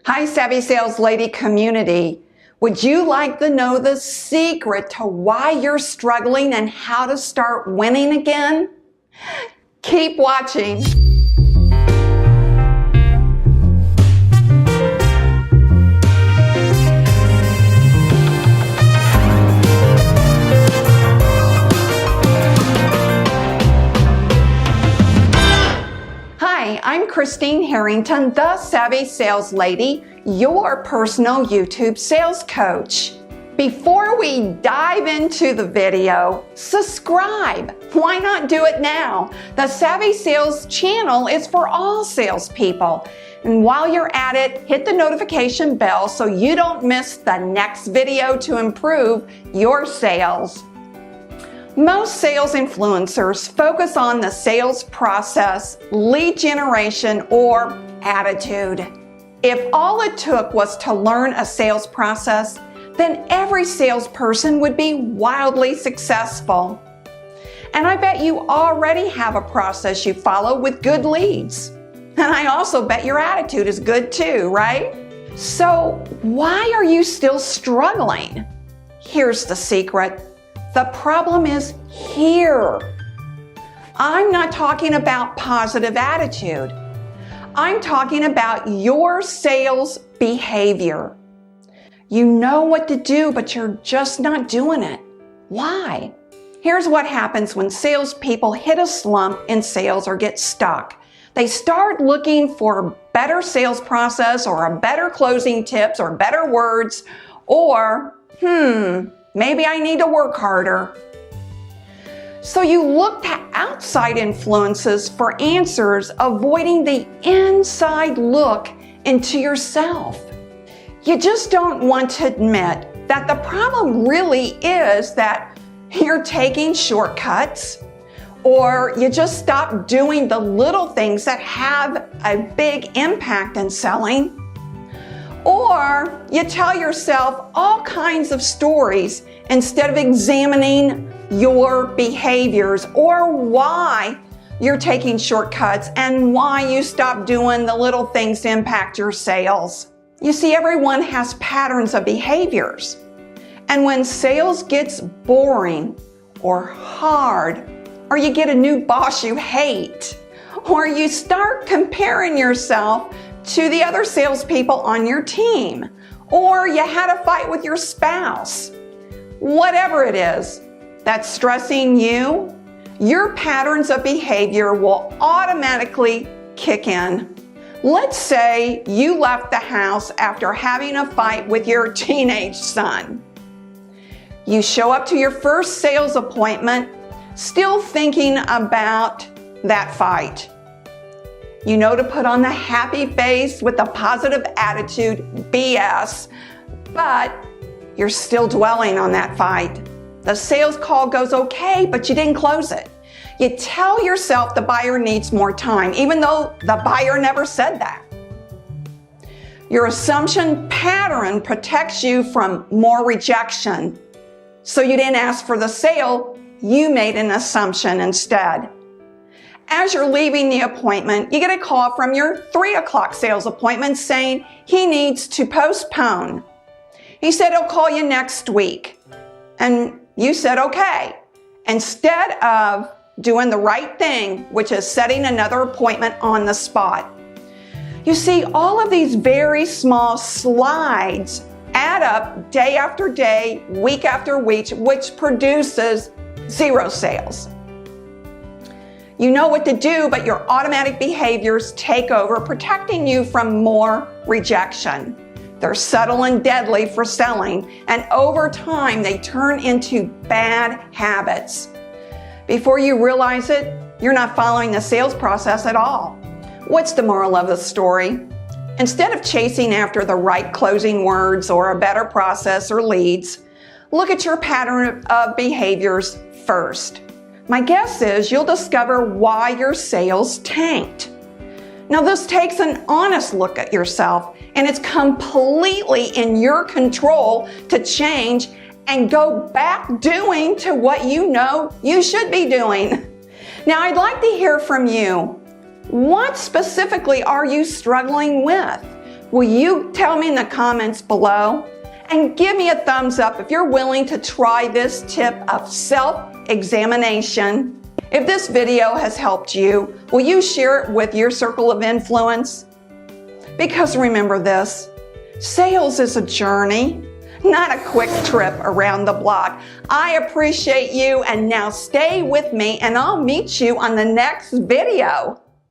Hi, Savvy Sales Lady community. Would you like to know the secret to why you're struggling and how to start winning again? Keep watching. Hi, I'm Christine Harrington, the Savvy Sales Lady, your personal YouTube sales coach. Before we dive into the video, subscribe. Why not do it now? The Savvy Sales channel is for all salespeople. And while you're at it, hit the notification bell so you don't miss the next video to improve your sales. Most sales influencers focus on the sales process, lead generation, or attitude. If all it took was to learn a sales process, then every salesperson would be wildly successful. And I bet you already have a process you follow with good leads. And I also bet your attitude is good too, right? So why are you still struggling? Here's the secret. The problem is here. I'm not talking about positive attitude. I'm talking about your sales behavior. You know what to do, but you're just not doing it. Why? Here's what happens when salespeople hit a slump in sales or get stuck. They start looking for a better sales process or a better closing tips or better words or, maybe I need to work harder. So you look to outside influences for answers, avoiding the inside look into yourself. You just don't want to admit that the problem really is that you're taking shortcuts, or you just stop doing the little things that have a big impact in selling. Or you tell yourself all kinds of stories instead of examining your behaviors or why you're taking shortcuts and why you stop doing the little things to impact your sales. You see, everyone has patterns of behaviors. And when sales gets boring or hard, or you get a new boss you hate, or you start comparing yourself to the other salespeople on your team, or you had a fight with your spouse, whatever it is that's stressing you, your patterns of behavior will automatically kick in. Let's say you left the house after having a fight with your teenage son. You show up to your first sales appointment still thinking about that fight. You know to put on the happy face with the positive attitude BS, but you're still dwelling on that fight. The sales call goes okay, but you didn't close it. You tell yourself the buyer needs more time, even though the buyer never said that. Your assumption pattern protects you from more rejection. So you didn't ask for the sale, you made an assumption instead. As you're leaving the appointment, you get a call from your 3 o'clock sales appointment saying he needs to postpone. He said he'll call you next week. And you said okay, instead of doing the right thing, which is setting another appointment on the spot. You see, all of these very small slides add up day after day, week after week, which produces 0 sales. You know what to do, but your automatic behaviors take over, protecting you from more rejection. They're subtle and deadly for selling, and over time, they turn into bad habits. Before you realize it, you're not following the sales process at all. What's the moral of the story? Instead of chasing after the right closing words or a better process or leads, look at your pattern of behaviors first. My guess is you'll discover why your sales tanked. Now, this takes an honest look at yourself, and it's completely in your control to change and go back doing to what you know you should be doing. Now, I'd like to hear from you. What specifically are you struggling with? Will you tell me in the comments below? And give me a thumbs up if you're willing to try this tip of self-examination. If this video has helped you, will you share it with your circle of influence? Because remember this, sales is a journey, not a quick trip around the block. I appreciate you, and now stay with me and I'll meet you on the next video.